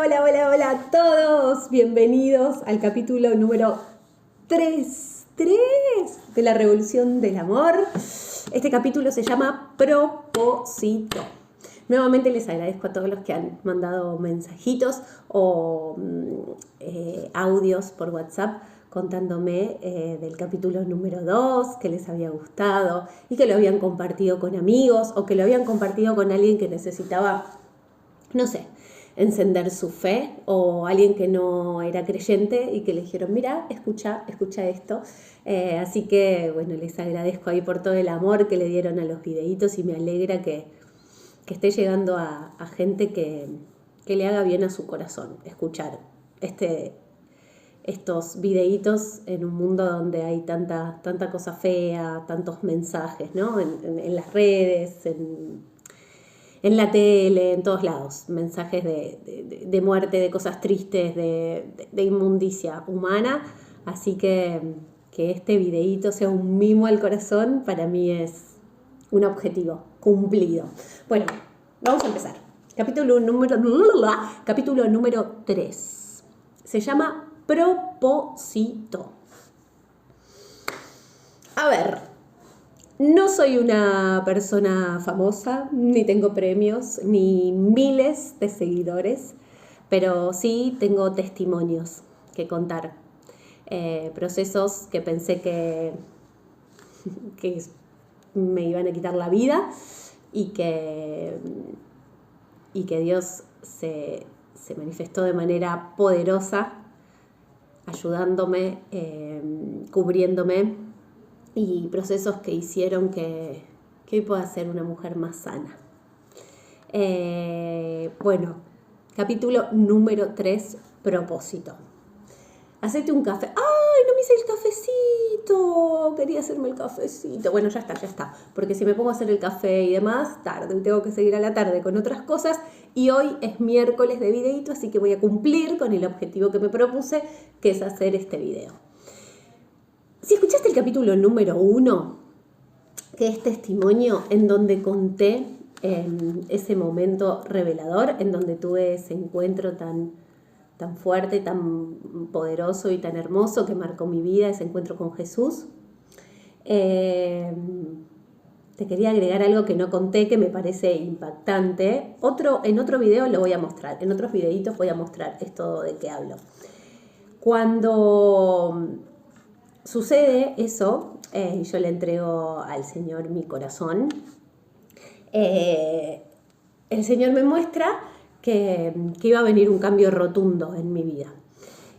Hola a todos. Bienvenidos al capítulo número 3 de la Revolución del Amor. Este capítulo se llama Propósito. Nuevamente les agradezco a todos los que han mandado mensajitos o audios por WhatsApp contándome del capítulo número 2, que les había gustado y que lo habían compartido con amigos o que lo habían compartido con alguien que necesitaba, no sé, encender su fe, o alguien que no era creyente y que le dijeron, mira, escucha esto. Así que, bueno, les agradezco ahí por todo el amor que le dieron a los videitos y me alegra que esté llegando a gente que le haga bien a su corazón escuchar estos videitos en un mundo donde hay tanta cosa fea, tantos mensajes, ¿no? En las redes, en la tele, en todos lados, mensajes de muerte, de cosas tristes, de inmundicia humana. Así que este videíto sea un mimo al corazón, para mí es un objetivo cumplido. Bueno, vamos a empezar. Capítulo número 3. Se llama Propósito. A ver, no soy una persona famosa, ni tengo premios, ni miles de seguidores, pero sí tengo testimonios que contar. Procesos que pensé que me iban a quitar la vida y que Dios se manifestó de manera poderosa, ayudándome, cubriéndome, y procesos que hicieron que hoy pueda ser una mujer más sana. Bueno, capítulo número 3, propósito. Hacete un café. ¡Ay, no me hice el cafecito! Quería hacerme el cafecito. Bueno, ya está. Porque si me pongo a hacer el café y demás, tarde. Tengo que seguir a la tarde con otras cosas. Y hoy es miércoles de videito, así que voy a cumplir con el objetivo que me propuse, que es hacer este video. Si escuchaste el capítulo número 1, que es testimonio, en donde conté ese momento revelador, en donde tuve ese encuentro tan fuerte, tan poderoso y tan hermoso que marcó mi vida, ese encuentro con Jesús, te quería agregar algo que no conté, que me parece impactante. En otro video lo voy a mostrar, en otros videitos voy a mostrar esto de que hablo. Cuando sucede eso, y yo le entrego al Señor mi corazón, el Señor me muestra que iba a venir un cambio rotundo en mi vida.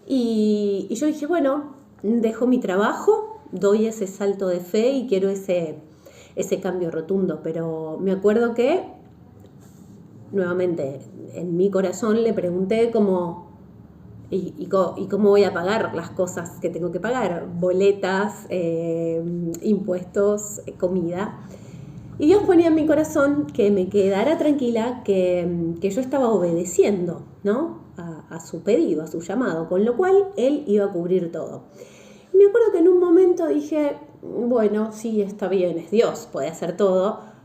Y yo dije, bueno, dejo mi trabajo, doy ese salto de fe y quiero ese cambio rotundo. Pero me acuerdo que, nuevamente, en mi corazón le pregunté cómo voy a pagar las cosas que tengo que pagar, boletas, impuestos, comida. Y Dios ponía en mi corazón que me quedara tranquila, que yo estaba obedeciendo, ¿no? a su pedido, a su llamado, con lo cual Él iba a cubrir todo. Y me acuerdo que en un momento dije, bueno, sí, está bien, es Dios, puede hacer todo,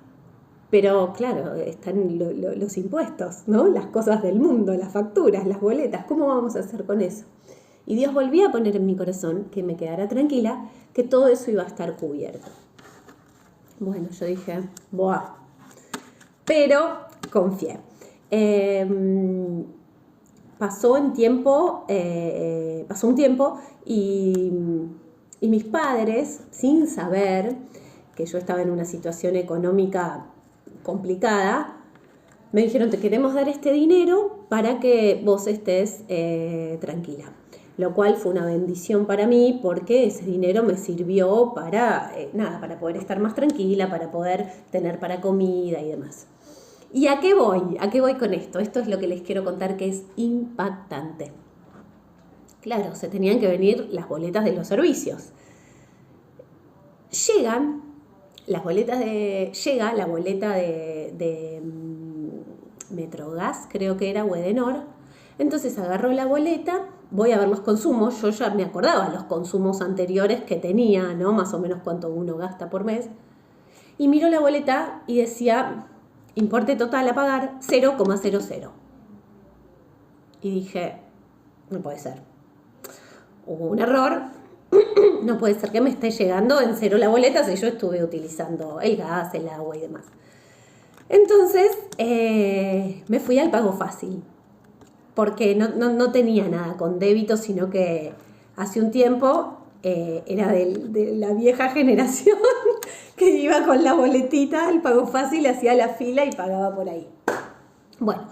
pero claro, están los impuestos, ¿no? Las cosas del mundo, las facturas, las boletas, ¿cómo vamos a hacer con eso? Y Dios volvía a poner en mi corazón que me quedara tranquila, que todo eso iba a estar cubierto. Bueno, yo dije, ¡buah! Pero confié. Pasó un tiempo y mis padres, sin saber que yo estaba en una situación económica complicada, me dijeron, te queremos dar este dinero para que vos estés tranquila. Lo cual fue una bendición para mí, porque ese dinero me sirvió para poder estar más tranquila, para poder tener para comida y demás. ¿Y a qué voy? ¿A qué voy con esto? Esto es lo que les quiero contar, que es impactante. Claro, se tenían que venir las boletas de los servicios. Llega la boleta de Metrogas, creo que era, o Edenor. Entonces agarro la boleta, voy a ver los consumos. Yo ya me acordaba los consumos anteriores que tenía, ¿no? Más o menos cuánto uno gasta por mes. Y miro la boleta y decía, importe total a pagar 0,00. Y dije, no puede ser. Hubo un error. No puede ser que me esté llegando en cero la boleta si yo estuve utilizando el gas, el agua y demás. Entonces me fui al pago fácil, porque no tenía nada con débito, sino que hace un tiempo era de la vieja generación que iba con la boletita al pago fácil, hacía la fila y pagaba por ahí. Bueno,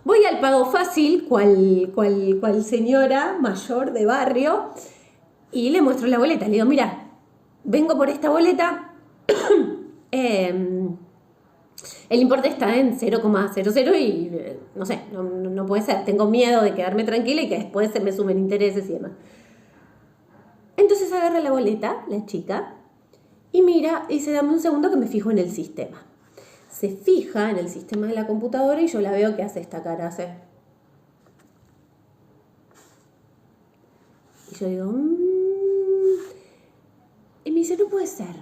voy al pago fácil, cual señora mayor de barrio, y le muestro la boleta. Le digo, mira, vengo por esta boleta, el importe está en 0,00 y no sé, no puede ser. Tengo miedo de quedarme tranquila y que después se me sumen intereses y demás. Entonces agarra la boleta, la chica, y mira, y dice, dame un segundo que me fijo en el sistema. Se fija en el sistema de la computadora y yo la veo que hace esta cara, hace. Y yo digo, Y me dice, no puede ser.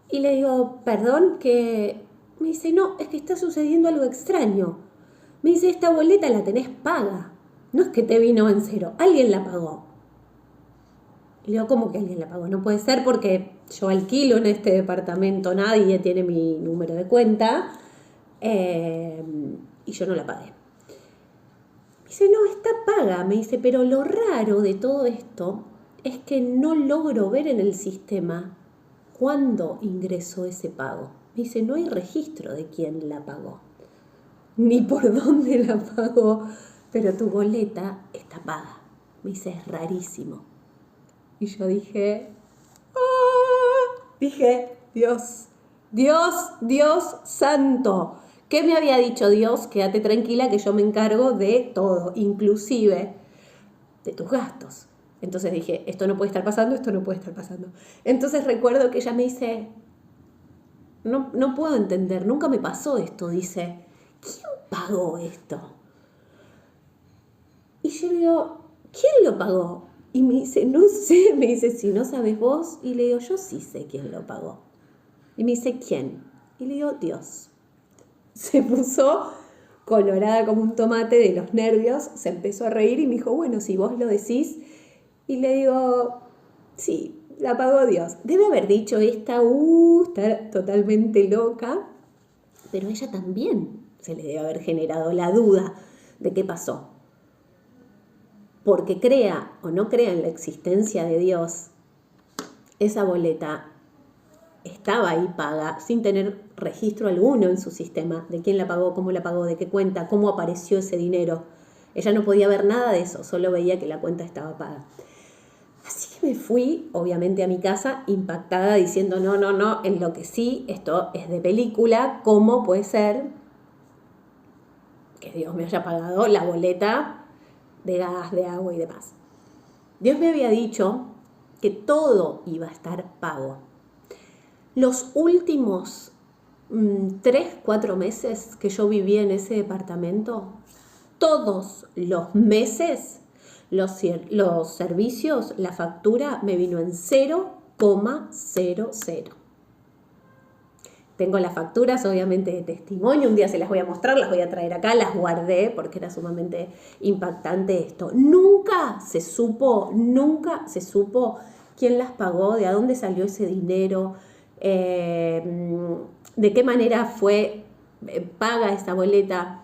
Y le digo, perdón, que... Me dice, no, es que está sucediendo algo extraño. Me dice, esta boleta la tenés paga. No es que te vino en cero, alguien la pagó. Y le digo, ¿cómo que alguien la pagó? No puede ser porque yo alquilo en este departamento, nadie tiene mi número de cuenta y yo no la pagué. Me dice, no, está paga. Me dice, pero lo raro de todo esto es que no logro ver en el sistema cuándo ingresó ese pago. Me dice, no hay registro de quién la pagó, ni por dónde la pagó, pero tu boleta está paga. Me dice, es rarísimo. Y yo dije, Dios santo. ¿Qué me había dicho Dios? Quédate tranquila que yo me encargo de todo, inclusive de tus gastos. Entonces dije, esto no puede estar pasando, esto no puede estar pasando. Entonces recuerdo que ella me dice, no puedo entender, nunca me pasó esto. Dice, ¿quién pagó esto? Y yo le digo, ¿quién lo pagó? Y me dice, no sé, me dice, si no sabes vos. Y le digo, yo sí sé quién lo pagó. Y me dice, ¿quién? Y le digo, Dios. Se puso colorada como un tomate de los nervios, se empezó a reír y me dijo, bueno, si vos lo decís. Y le digo, sí, la pagó Dios. Debe haber dicho esta, está totalmente loca, pero ella también se le debe haber generado la duda de qué pasó. Porque crea o no crea en la existencia de Dios, esa boleta estaba ahí paga sin tener registro alguno en su sistema de quién la pagó, cómo la pagó, de qué cuenta, cómo apareció ese dinero. Ella no podía ver nada de eso, solo veía que la cuenta estaba paga. Así que me fui, obviamente, a mi casa impactada diciendo, no, enloquecí, esto es de película, ¿cómo puede ser que Dios me haya pagado la boleta de gas, de agua y demás? Dios me había dicho que todo iba a estar pago. Los últimos 3-4 meses que yo viví en ese departamento, todos los meses los servicios, la factura me vino en 0,00. Tengo las facturas, obviamente, de testimonio. Un día se las voy a mostrar, las voy a traer acá, las guardé porque era sumamente impactante esto. Nunca se supo quién las pagó, de dónde salió ese dinero, de qué manera fue paga esa boleta.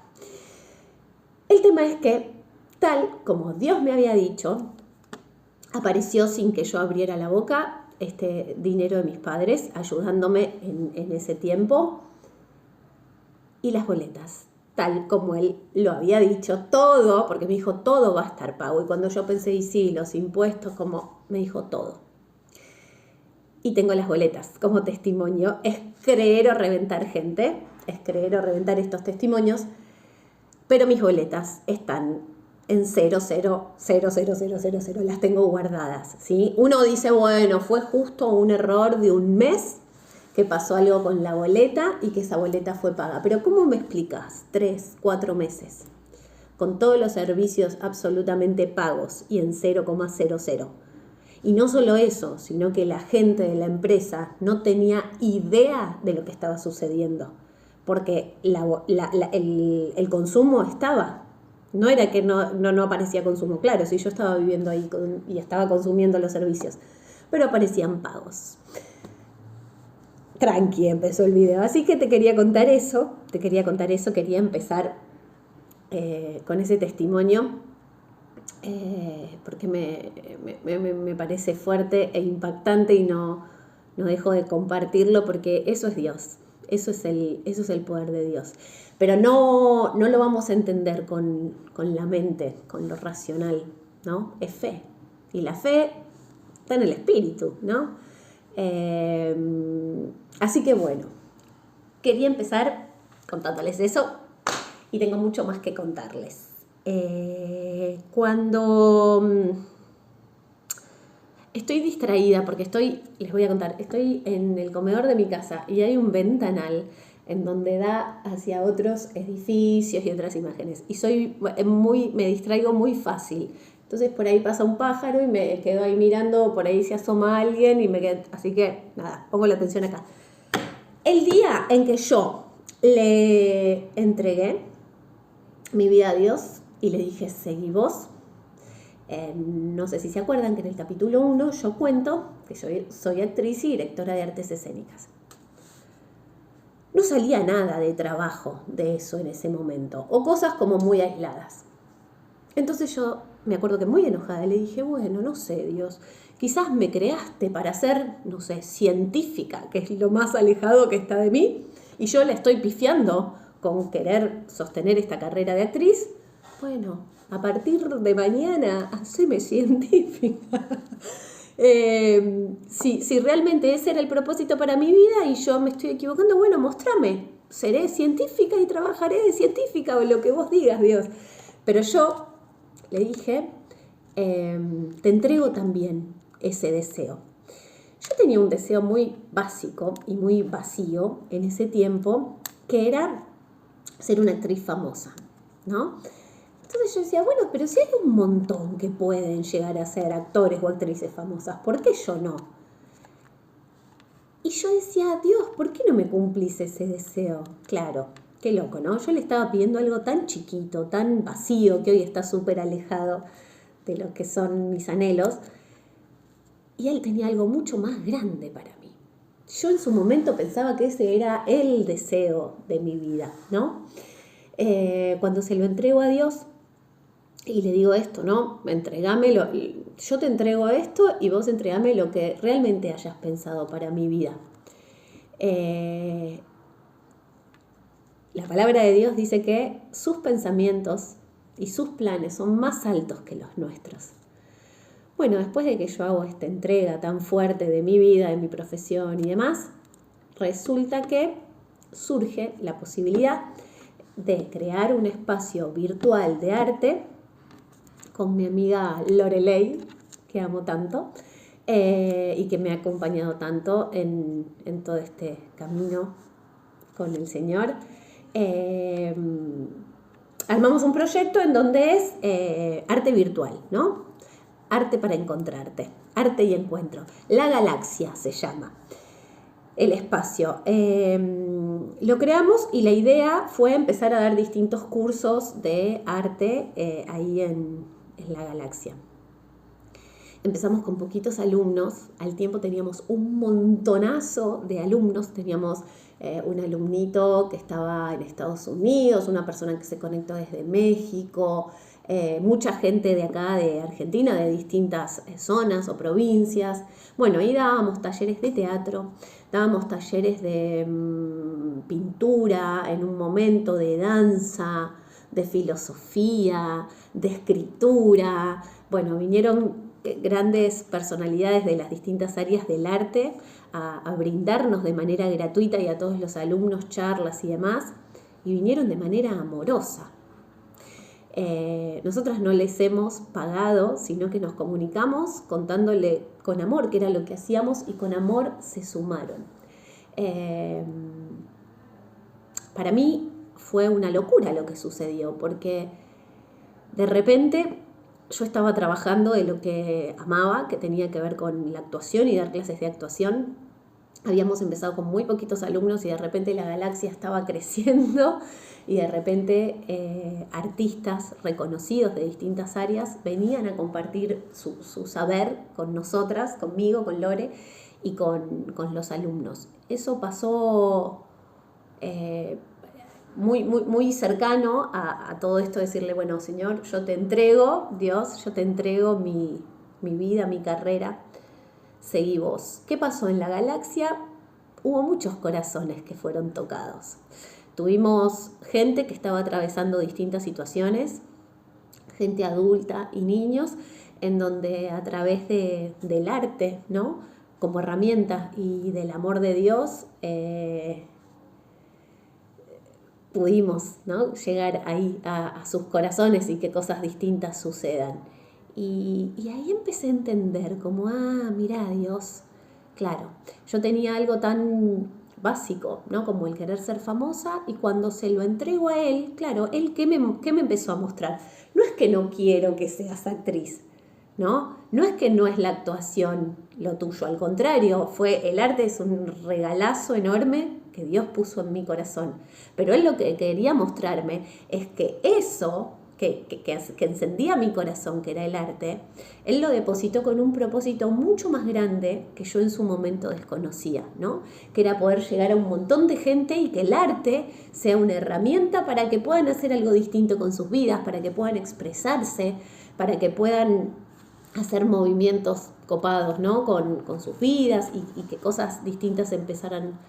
El tema es que, tal como Dios me había dicho, apareció sin que yo abriera la boca este dinero de mis padres, ayudándome en ese tiempo, y las boletas, tal como él lo había dicho, todo, porque me dijo, todo va a estar pago. Y cuando yo pensé, y sí, los impuestos, como me dijo todo. Y tengo las boletas como testimonio. Es creer o reventar, gente, es creer o reventar estos testimonios, pero mis boletas están en 0,00000, las tengo guardadas, ¿sí? Uno dice, bueno, fue justo un error de un mes que pasó algo con la boleta y que esa boleta fue paga. Pero ¿cómo me explicas 3-4 meses con todos los servicios absolutamente pagos y en 0,00? Y no solo eso, sino que la gente de la empresa no tenía idea de lo que estaba sucediendo, porque el consumo estaba. No era que no aparecía consumo, claro, si yo estaba viviendo ahí y estaba consumiendo los servicios, pero aparecían pagos. Tranqui, empezó el video. Así que te quería contar eso, quería empezar con ese testimonio, porque me parece fuerte e impactante y no dejo de compartirlo porque eso es Dios, eso es el poder de Dios. Pero no lo vamos a entender con la mente, con lo racional, ¿no? Es fe. Y la fe está en el espíritu, ¿no? Así que bueno, quería empezar contándoles eso y tengo mucho más que contarles. Cuando estoy distraída, porque les voy a contar, estoy en el comedor de mi casa y hay un ventanal en donde da hacia otros edificios y otras imágenes. Y me distraigo muy fácil. Entonces por ahí pasa un pájaro y me quedo ahí mirando, por ahí se asoma alguien y me quedo, así que nada, pongo la atención acá. El día en que yo le entregué mi vida a Dios y le dije, seguí vos, no sé si se acuerdan que en el capítulo 1 yo cuento que yo soy actriz y directora de artes escénicas. No salía nada de trabajo de eso en ese momento, o cosas como muy aisladas. Entonces yo me acuerdo que muy enojada le dije, bueno, no sé, Dios, quizás me creaste para ser, no sé, científica, que es lo más alejado que está de mí, y yo le estoy pifiando con querer sostener esta carrera de actriz. Bueno, a partir de mañana, haceme científica. Si realmente ese era el propósito para mi vida y yo me estoy equivocando, bueno, mostrame. Seré científica y trabajaré de científica o lo que vos digas, Dios. Pero yo le dije, te entrego también ese deseo. Yo tenía un deseo muy básico y muy vacío en ese tiempo, que era ser una actriz famosa, ¿no? Entonces yo decía, bueno, pero si hay un montón que pueden llegar a ser actores o actrices famosas, ¿por qué yo no? Y yo decía, Dios, ¿por qué no me cumplís ese deseo? Claro, qué loco, ¿no? Yo le estaba pidiendo algo tan chiquito, tan vacío, que hoy está súper alejado de lo que son mis anhelos, y él tenía algo mucho más grande para mí. Yo en su momento pensaba que ese era el deseo de mi vida, ¿no? Cuando se lo entrego a Dios y le digo esto, ¿no? Entregámelo, yo te entrego esto y vos entregame lo que realmente hayas pensado para mi vida. La palabra de Dios dice que sus pensamientos y sus planes son más altos que los nuestros. Bueno, después de que yo hago esta entrega tan fuerte de mi vida, de mi profesión y demás, resulta que surge la posibilidad de crear un espacio virtual de arte con mi amiga Lorelei, que amo tanto, y que me ha acompañado tanto en todo este camino con el Señor. Armamos un proyecto en donde es arte virtual, ¿no? Arte para encontrarte, arte y encuentro. La galaxia se llama el espacio. Lo creamos y la idea fue empezar a dar distintos cursos de arte ahí en la galaxia. Empezamos con poquitos alumnos, al tiempo teníamos un montonazo de alumnos, teníamos un alumnito que estaba en Estados Unidos, una persona que se conectó desde México, mucha gente de acá, de Argentina, de distintas zonas o provincias. Bueno, ahí dábamos talleres de teatro, dábamos talleres de pintura, en un momento de danza, de filosofía, de escritura. Bueno, vinieron grandes personalidades de las distintas áreas del arte a brindarnos de manera gratuita y a todos los alumnos charlas y demás, y vinieron de manera amorosa. Nosotras no les hemos pagado, sino que nos comunicamos contándole con amor, que era lo que hacíamos, y con amor se sumaron. Para mí fue una locura lo que sucedió, porque de repente yo estaba trabajando de lo que amaba, que tenía que ver con la actuación y dar clases de actuación, Habíamos empezado con muy poquitos alumnos y de repente la galaxia estaba creciendo y de repente artistas reconocidos de distintas áreas venían a compartir su saber con nosotras, conmigo, con Lore y con los alumnos. Eso pasó muy cercano a todo esto, decirle, bueno, Señor, yo te entrego, Dios, yo te entrego mi vida, mi carrera, seguí vos. ¿Qué pasó en la galaxia? Hubo muchos corazones que fueron tocados. Tuvimos gente que estaba atravesando distintas situaciones, gente adulta y niños, en donde a través del arte, ¿no?, como herramienta y del amor de Dios, pudimos, ¿no?, llegar ahí a sus corazones y que cosas distintas sucedan. Y ahí empecé a entender como, mira Dios, claro, yo tenía algo tan básico, ¿no?, como el querer ser famosa, y cuando se lo entrego a Él, claro, Él, ¿qué me empezó a mostrar? No es que no quiero que seas actriz, ¿no? No es que no es la actuación lo tuyo, al contrario, el arte es un regalazo enorme que Dios puso en mi corazón. Pero Él lo que quería mostrarme es que eso que encendía mi corazón, que era el arte, Él lo depositó con un propósito mucho más grande que yo en su momento desconocía, ¿no? Que era poder llegar a un montón de gente y que el arte sea una herramienta para que puedan hacer algo distinto con sus vidas, para que puedan expresarse, para que puedan hacer movimientos copados, ¿no?, con sus vidas y que cosas distintas empezaran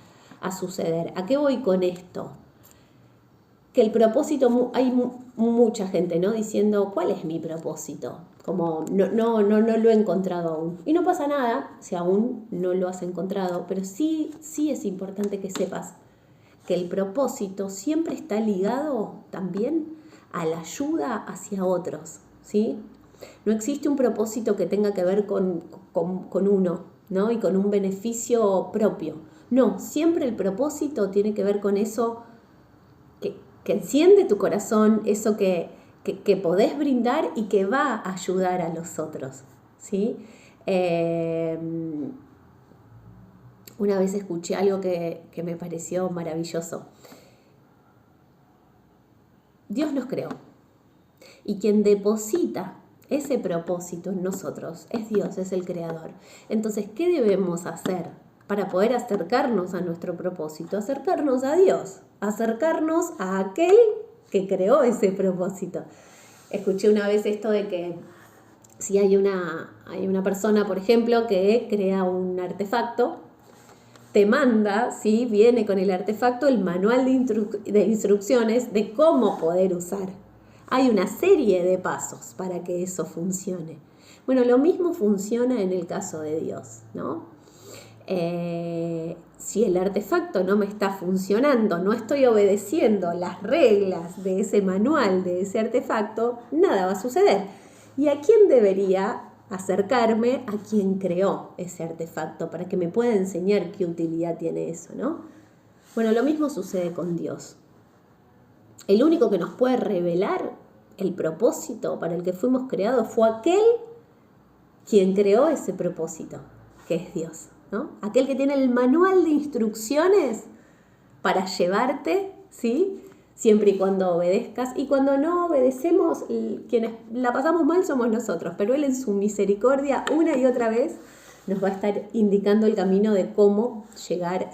a suceder. ¿A qué voy con esto? Que el propósito, hay mucha gente, ¿no?, diciendo, ¿cuál es mi propósito? Como no lo he encontrado aún. Y no pasa nada si aún no lo has encontrado, pero sí es importante que sepas que el propósito siempre está ligado también a la ayuda hacia otros, ¿sí? No existe un propósito que tenga que ver con uno, ¿no?, y con un beneficio propio. No, siempre el propósito tiene que ver con eso que enciende tu corazón, eso que podés brindar y que va a ayudar a los otros, ¿sí? Una vez escuché algo que me pareció maravilloso. Dios nos creó y quien deposita ese propósito en nosotros es Dios, es el creador. Entonces, ¿qué debemos hacer para poder acercarnos a nuestro propósito? Acercarnos a Dios, acercarnos a aquel que creó ese propósito. Escuché una vez esto de que si hay una persona, por ejemplo, que crea un artefacto, te manda, ¿sí?, viene con el artefacto el manual de instrucciones de cómo poder usar. Hay una serie de pasos para que eso funcione. Bueno, lo mismo funciona en el caso de Dios, ¿no? Si el artefacto no me está funcionando, no estoy obedeciendo las reglas de ese manual, de ese artefacto, nada va a suceder. ¿Y a quién debería acercarme? A quien creó ese artefacto, para que me pueda enseñar qué utilidad tiene eso, ¿no? Bueno, lo mismo sucede con Dios. El único que nos puede revelar el propósito para el que fuimos creados fue aquel quien creó ese propósito, que es Dios, ¿no? Aquel que tiene el manual de instrucciones para llevarte, ¿sí?, siempre y cuando obedezcas. Y cuando no obedecemos, quienes la pasamos mal somos nosotros, pero Él en su misericordia una y otra vez nos va a estar indicando el camino de cómo llegar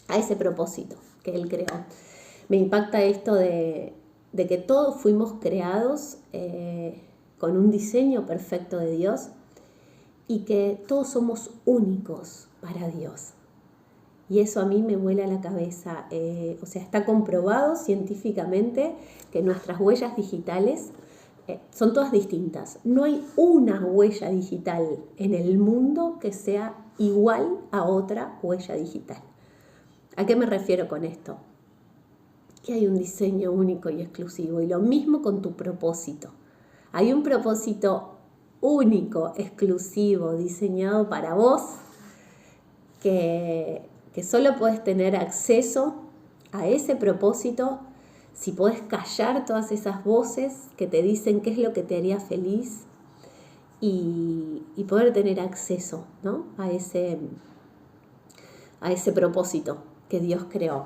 a ese propósito que Él creó. Me impacta esto de que todos fuimos creados con un diseño perfecto de Dios y que todos somos únicos para Dios. Y eso a mí me vuela la cabeza. O sea, está comprobado científicamente que nuestras huellas digitales son todas distintas. No hay una huella digital en el mundo que sea igual a otra huella digital. ¿A qué me refiero con esto? Que hay un diseño único y exclusivo. Y lo mismo con tu propósito. Hay un propósito único, exclusivo, diseñado para vos, que solo podés tener acceso a ese propósito si podés callar todas esas voces que te dicen qué es lo que te haría feliz y poder tener acceso, ¿no?, a ese a ese propósito que Dios creó.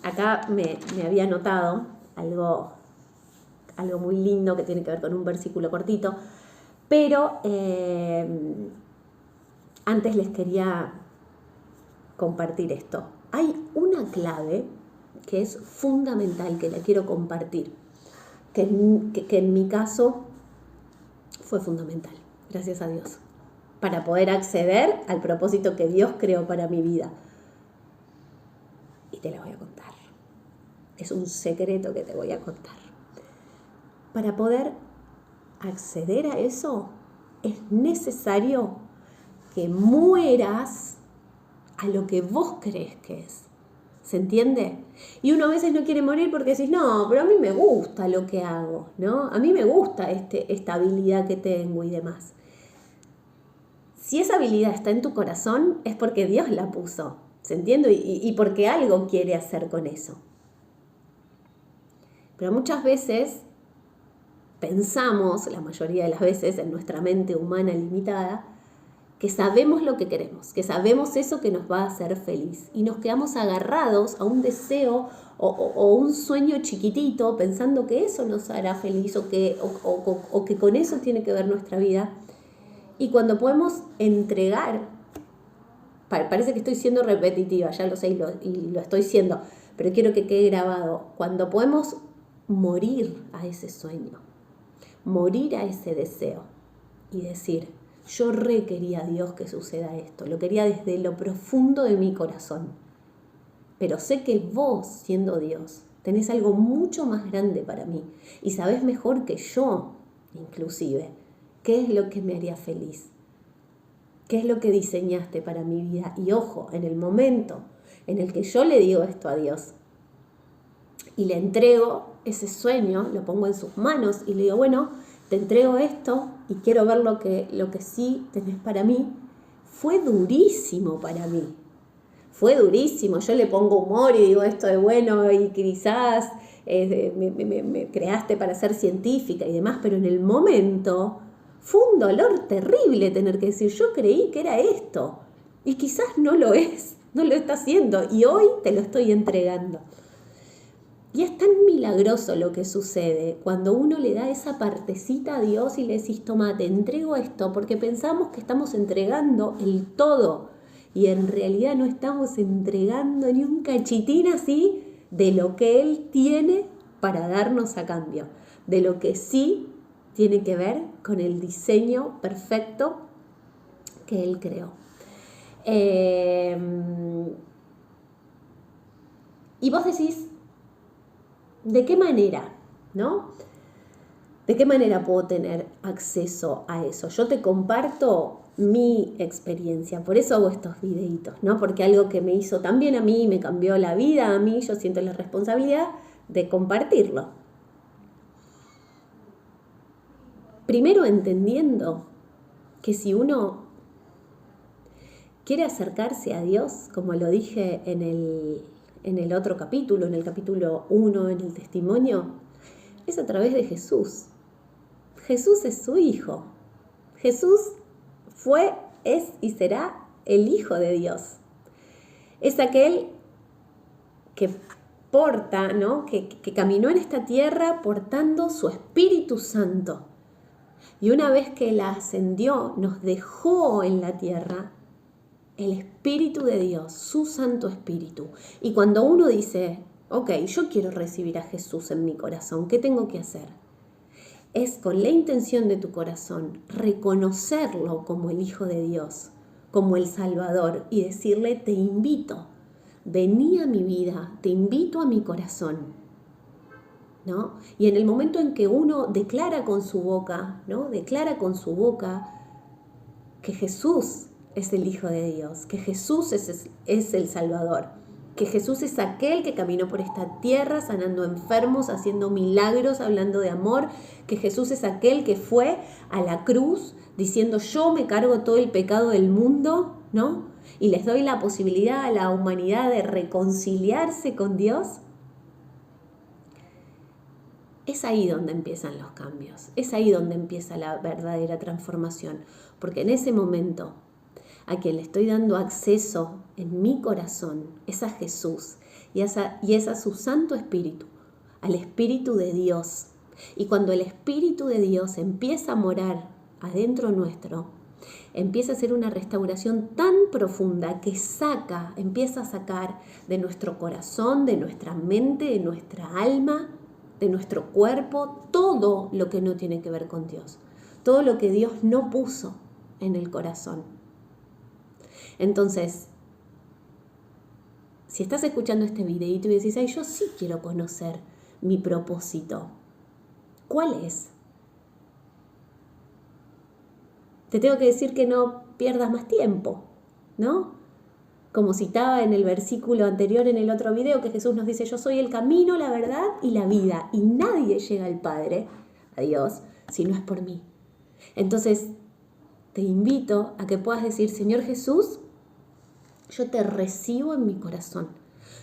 Acá me había notado algo muy lindo que tiene que ver con un versículo cortito, pero antes les quería compartir esto. Hay una clave que es fundamental, que la quiero compartir, que en mi caso fue fundamental, gracias a Dios, para poder acceder al propósito que Dios creó para mi vida. Y te la voy a contar. Es un secreto que te voy a contar. Para poder acceder a eso, es necesario que mueras a lo que vos crees que es. ¿Se entiende? Y uno a veces no quiere morir porque decís, no, pero a mí me gusta lo que hago, ¿no? A mí me gusta esta habilidad que tengo y demás. Si esa habilidad está en tu corazón, es porque Dios la puso, ¿se entiende? Y porque algo quiere hacer con eso. Pero muchas veces pensamos, la mayoría de las veces, en nuestra mente humana limitada, que sabemos lo que queremos, que sabemos eso que nos va a hacer feliz. Y nos quedamos agarrados a un deseo o un sueño chiquitito pensando que eso nos hará feliz o que con eso tiene que ver nuestra vida. Y cuando podemos entregar, parece que estoy siendo repetitiva, ya lo sé y lo estoy siendo, pero quiero que quede grabado. Cuando podemos morir a ese sueño, morir a ese deseo y decir, yo quería a Dios que suceda esto, lo quería desde lo profundo de mi corazón, pero sé que vos, siendo Dios, tenés algo mucho más grande para mí y sabés mejor que yo, inclusive, qué es lo que me haría feliz, qué es lo que diseñaste para mi vida. Y ojo, en el momento en el que yo le digo esto a Dios y le entrego ese sueño, lo pongo en sus manos y le digo, bueno, te entrego esto y quiero ver lo que sí tenés para mí, fue durísimo para mí. Fue durísimo. Yo le pongo humor y digo esto de bueno y quizás me creaste para ser científica y demás, pero en el momento fue un dolor terrible tener que decir, yo creí que era esto y quizás no lo es, no lo está haciendo y hoy te lo estoy entregando. Y es tan milagroso lo que sucede cuando uno le da esa partecita a Dios y le decís, toma, te entrego esto, porque pensamos que estamos entregando el todo y en realidad no estamos entregando ni un cachitín así de lo que Él tiene para darnos a cambio, de lo que sí tiene que ver con el diseño perfecto que Él creó. Y vos decís, ¿de qué manera? ¿No? ¿De qué manera puedo tener acceso a eso? Yo te comparto mi experiencia, por eso hago estos videitos, ¿no? Porque algo que me hizo tan bien a mí, me cambió la vida a mí, yo siento la responsabilidad de compartirlo. Primero entendiendo que si uno quiere acercarse a Dios, como lo dije en el otro capítulo, en el capítulo 1, en el testimonio, es a través de Jesús. Jesús es su Hijo. Jesús fue, es y será el Hijo de Dios. Es aquel que porta, ¿no? que caminó en esta tierra portando su Espíritu Santo. Y una vez que Él ascendió, nos dejó en la tierra el Espíritu de Dios, su Santo Espíritu. Y cuando uno dice, ok, yo quiero recibir a Jesús en mi corazón, ¿qué tengo que hacer? Es con la intención de tu corazón reconocerlo como el Hijo de Dios, como el Salvador y decirle, te invito, vení a mi vida, te invito a mi corazón. ¿No? Y en el momento en que uno declara con su boca, ¿no? Declara con su boca que Jesús es el Hijo de Dios, que Jesús es el Salvador, que Jesús es aquel que caminó por esta tierra sanando enfermos, haciendo milagros, hablando de amor, que Jesús es aquel que fue a la cruz diciendo yo me cargo todo el pecado del mundo, ¿no? Y les doy la posibilidad a la humanidad de reconciliarse con Dios. Es ahí donde empiezan los cambios, es ahí donde empieza la verdadera transformación, porque en ese momento a quien le estoy dando acceso en mi corazón, es a Jesús y es a su Santo Espíritu, al Espíritu de Dios. Y cuando el Espíritu de Dios empieza a morar adentro nuestro, empieza a ser una restauración tan profunda que empieza a sacar de nuestro corazón, de nuestra mente, de nuestra alma, de nuestro cuerpo, todo lo que no tiene que ver con Dios, todo lo que Dios no puso en el corazón. Entonces, si estás escuchando este videito y decís, ay, yo sí quiero conocer mi propósito, ¿cuál es? Te tengo que decir que no pierdas más tiempo, ¿no? Como citaba en el versículo anterior en el otro video, que Jesús nos dice, yo soy el camino, la verdad y la vida, y nadie llega al Padre, a Dios, si no es por mí. Entonces, te invito a que puedas decir, Señor Jesús, yo te recibo en mi corazón,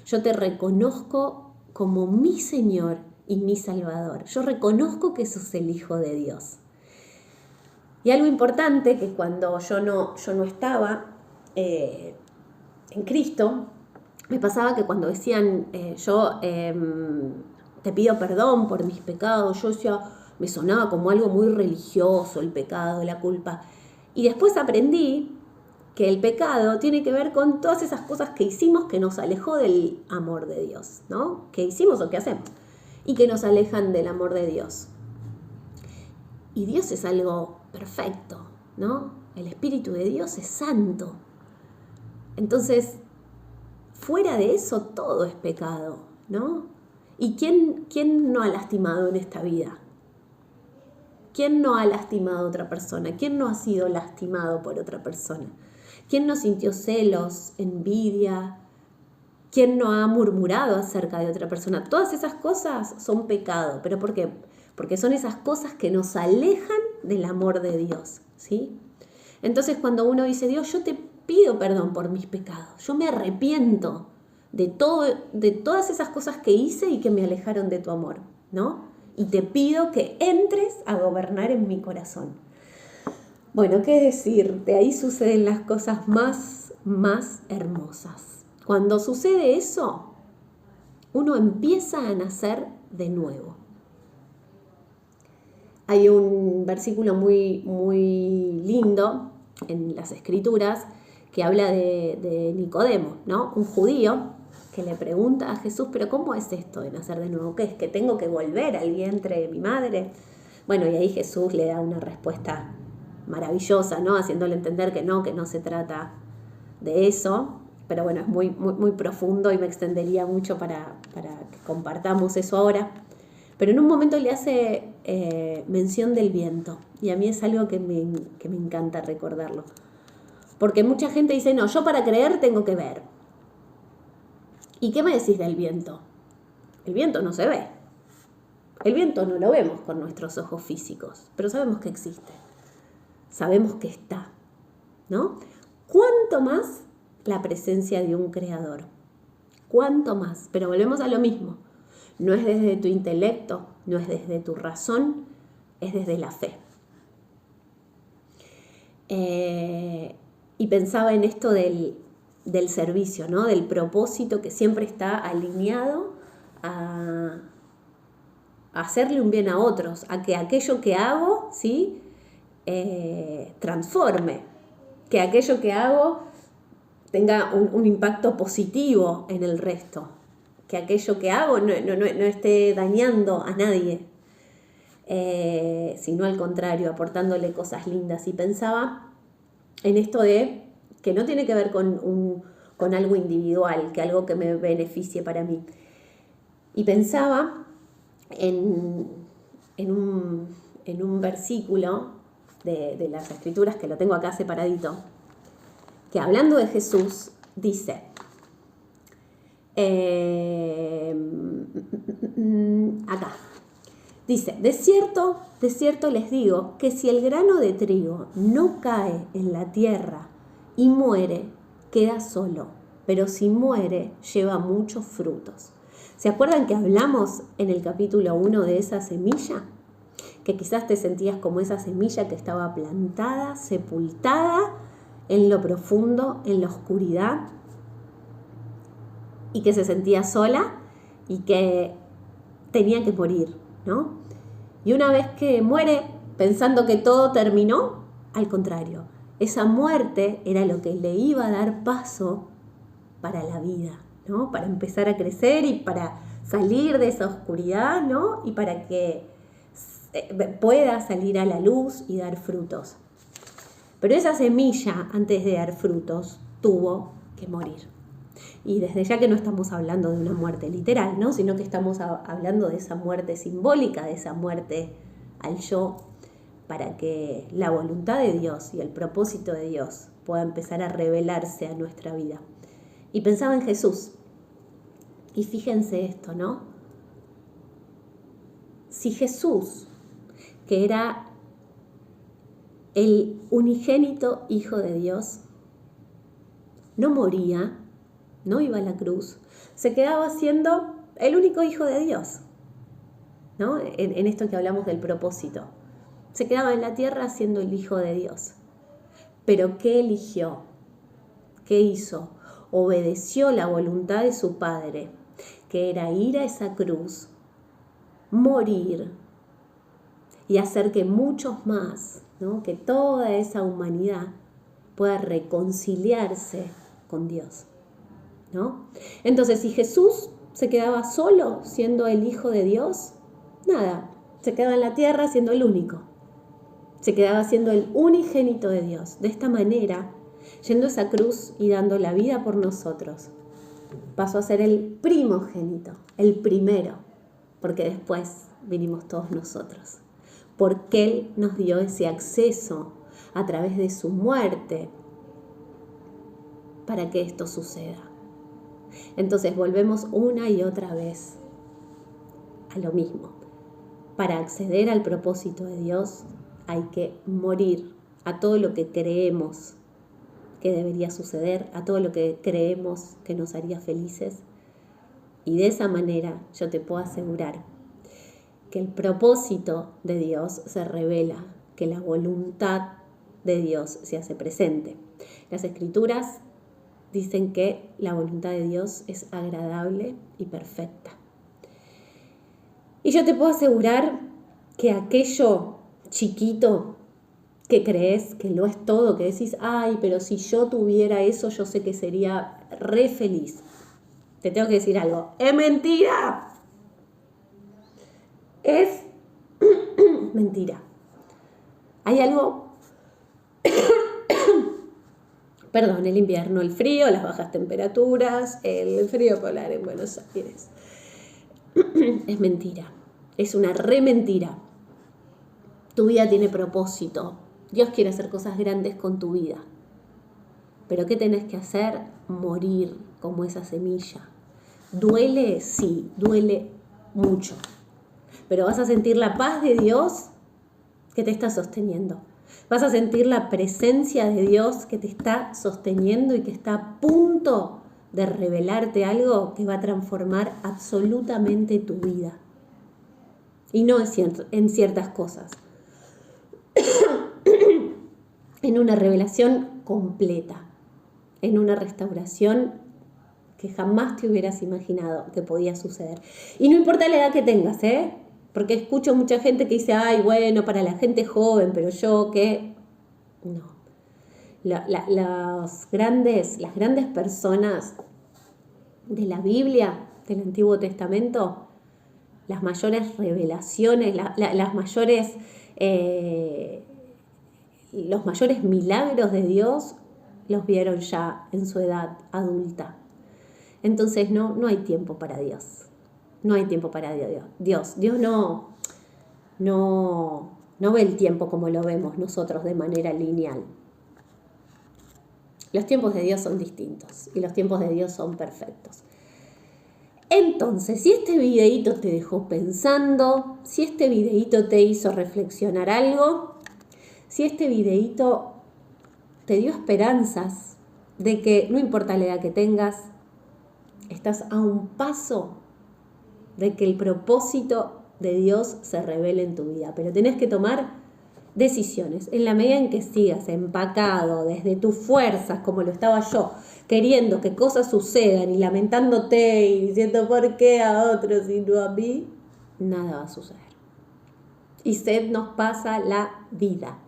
yo te reconozco como mi Señor y mi Salvador, yo reconozco que sos el Hijo de Dios. Y algo importante, que cuando yo no estaba en Cristo, me pasaba que cuando decían, te pido perdón por mis pecados, yo decía, me sonaba como algo muy religioso, el pecado, la culpa. Y después aprendí que el pecado tiene que ver con todas esas cosas que hicimos que nos alejó del amor de Dios, ¿no? Que hicimos o que hacemos, y que nos alejan del amor de Dios. Y Dios es algo perfecto, ¿no? El Espíritu de Dios es santo. Entonces, fuera de eso, todo es pecado, ¿no? ¿Y quién no ha lastimado en esta vida? ¿Quién no ha lastimado a otra persona? ¿Quién no ha sido lastimado por otra persona? ¿Quién no sintió celos, envidia? ¿Quién no ha murmurado acerca de otra persona? Todas esas cosas son pecado. ¿Pero por qué? Porque son esas cosas que nos alejan del amor de Dios, ¿sí? Entonces, cuando uno dice, Dios, yo te pido perdón por mis pecados, yo me arrepiento de todas esas cosas que hice y que me alejaron de tu amor, ¿no? Y te pido que entres a gobernar en mi corazón. Bueno, ¿qué decirte? Ahí suceden las cosas más hermosas. Cuando sucede eso, uno empieza a nacer de nuevo. Hay un versículo muy lindo en las Escrituras que habla de Nicodemo, ¿no? Un judío que le pregunta a Jesús, pero ¿cómo es esto de nacer de nuevo? ¿Qué es? ¿Que tengo que volver al vientre de mi madre? Bueno, y ahí Jesús le da una respuesta maravillosa, ¿no? Haciéndole entender que no se trata de eso, pero bueno, es muy profundo y me extendería mucho para que compartamos eso ahora. Pero en un momento le hace mención del viento, y a mí es algo que me encanta recordarlo. Porque mucha gente dice, no, yo para creer tengo que ver. ¿Y qué me decís del viento? El viento no se ve. El viento no lo vemos con nuestros ojos físicos, pero sabemos que existe. Sabemos que está, ¿no? ¿Cuánto más la presencia de un creador? ¿Cuánto más? Pero volvemos a lo mismo. No es desde tu intelecto, no es desde tu razón, es desde la fe. Y pensaba en esto del servicio, ¿no? Del propósito que siempre está alineado a hacerle un bien a otros, a que aquello que hago, ¿sí? Transforme, que aquello que hago tenga un impacto positivo en el resto, que aquello que hago no esté dañando a nadie, sino al contrario, aportándole cosas lindas. Y pensaba en esto de que no tiene que ver con algo individual, que algo que me beneficie para mí. Y pensaba en un versículo de las Escrituras, que lo tengo acá separadito, que hablando de Jesús dice, acá, dice, de cierto les digo que si el grano de trigo no cae en la tierra y muere, queda solo, pero si muere, lleva muchos frutos. ¿Se acuerdan que hablamos en el capítulo 1 de esa semilla? Que quizás te sentías como esa semilla que estaba plantada, sepultada en lo profundo, en la oscuridad, y que se sentía sola y que tenía que morir, ¿no? Y una vez que muere, pensando que todo terminó, al contrario, esa muerte era lo que le iba a dar paso para la vida, ¿no? Para empezar a crecer y para salir de esa oscuridad, ¿no? Y para que pueda salir a la luz y dar frutos. Pero esa semilla, antes de dar frutos, tuvo que morir. Y desde ya que no estamos hablando de una muerte literal, ¿no? Sino que estamos hablando de esa muerte simbólica, de esa muerte al yo, para que la voluntad de Dios y el propósito de Dios pueda empezar a revelarse a nuestra vida. Y pensaba en Jesús. Y fíjense esto, ¿no? Si Jesús, que era el unigénito Hijo de Dios, no moría, no iba a la cruz, se quedaba siendo el único Hijo de Dios, ¿no? En esto que hablamos del propósito. Se quedaba en la tierra siendo el Hijo de Dios. Pero ¿qué eligió? ¿Qué hizo? Obedeció la voluntad de su Padre, que era ir a esa cruz, morir y hacer que muchos más, ¿no? Que toda esa humanidad pueda reconciliarse con Dios, ¿no? Entonces, si Jesús se quedaba solo siendo el Hijo de Dios, nada, se quedaba en la tierra siendo el único. Se quedaba siendo el unigénito de Dios. De esta manera, yendo a esa cruz y dando la vida por nosotros, pasó a ser el primogénito, el primero, porque después vinimos todos nosotros. Porque Él nos dio ese acceso a través de su muerte para que esto suceda. Entonces volvemos una y otra vez a lo mismo. Para acceder al propósito de Dios hay que morir a todo lo que creemos que debería suceder, a todo lo que creemos que nos haría felices. Y de esa manera yo te puedo asegurar que el propósito de Dios se revela, que la voluntad de Dios se hace presente. Las Escrituras dicen que la voluntad de Dios es agradable y perfecta. Y yo te puedo asegurar que aquello chiquito que crees que lo es todo, que decís, ay, pero si yo tuviera eso, yo sé que sería re feliz. Te tengo que decir algo, ¡es mentira! Es mentira. Hay algo, perdón, el invierno, el frío, las bajas temperaturas, el frío polar en Buenos Aires. Es mentira, es una re mentira. Tu vida tiene propósito. Dios quiere hacer cosas grandes con tu vida. Pero ¿qué tenés que hacer? Morir como esa semilla. ¿Duele? Sí, duele mucho. Pero vas a sentir la paz de Dios que te está sosteniendo. Vas a sentir la presencia de Dios que te está sosteniendo y que está a punto de revelarte algo que va a transformar absolutamente tu vida. Y no en ciertas cosas. En una revelación completa. En una restauración que jamás te hubieras imaginado que podía suceder. Y no importa la edad que tengas, porque escucho mucha gente que dice, ay, bueno, para la gente joven, pero yo, ¿qué? No. Las grandes personas de la Biblia, del Antiguo Testamento, las mayores revelaciones, los mayores milagros de Dios los vieron ya en su edad adulta. Entonces no hay tiempo para Dios. No hay tiempo para Dios. Dios no ve el tiempo como lo vemos nosotros de manera lineal. Los tiempos de Dios son distintos y los tiempos de Dios son perfectos. Entonces, si este videíto te dejó pensando, si este videíto te hizo reflexionar algo, si este videíto te dio esperanzas de que no importa la edad que tengas, estás a un paso de que el propósito de Dios se revele en tu vida. Pero tenés que tomar decisiones. En la medida en que sigas empacado desde tus fuerzas, como lo estaba yo, queriendo que cosas sucedan y lamentándote y diciendo ¿por qué a otros y no a mí? Nada va a suceder. Y se nos pasa la vida,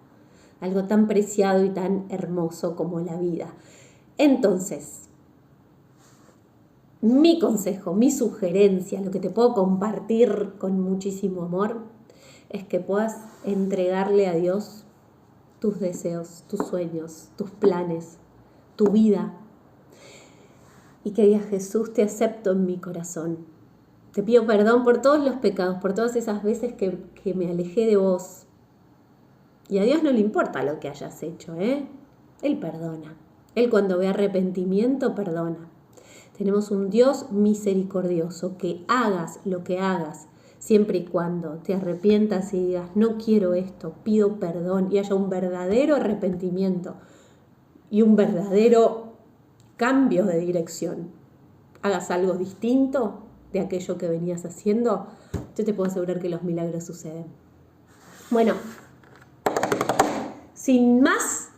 algo tan preciado y tan hermoso como la vida. Entonces, mi consejo, mi sugerencia, lo que te puedo compartir con muchísimo amor, es que puedas entregarle a Dios tus deseos, tus sueños, tus planes, tu vida. Y que digas, Jesús, te acepto en mi corazón. Te pido perdón por todos los pecados, por todas esas veces que me alejé de vos. Y a Dios no le importa lo que hayas hecho, ¿eh? Él perdona. Él cuando ve arrepentimiento, perdona. Tenemos un Dios misericordioso, que hagas lo que hagas, siempre y cuando te arrepientas y digas, no quiero esto, pido perdón, y haya un verdadero arrepentimiento y un verdadero cambio de dirección. Hagas algo distinto de aquello que venías haciendo, yo te puedo asegurar que los milagros suceden. Bueno, sin más,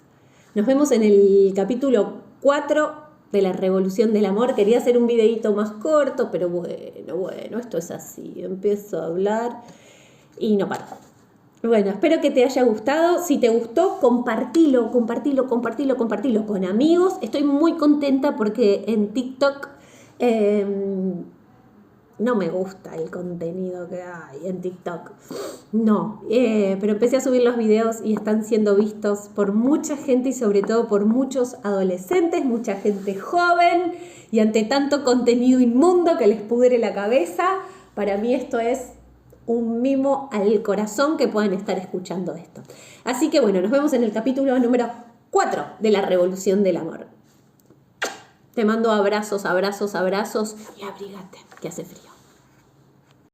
nos vemos en el capítulo 4 de la Revolución del Amor. Quería hacer un videito más corto, pero bueno, esto es así. Empiezo a hablar y no paro. Bueno, espero que te haya gustado. Si te gustó, compartilo con amigos. Estoy muy contenta porque en TikTok no me gusta el contenido que hay en TikTok. No, pero empecé a subir los videos y están siendo vistos por mucha gente y sobre todo por muchos adolescentes, mucha gente joven, y ante tanto contenido inmundo que les pudre la cabeza, para mí esto es un mimo al corazón que puedan estar escuchando esto. Así que bueno, nos vemos en el capítulo número 4 de la Revolución del Amor. Te mando abrazos y abrígate, que hace frío.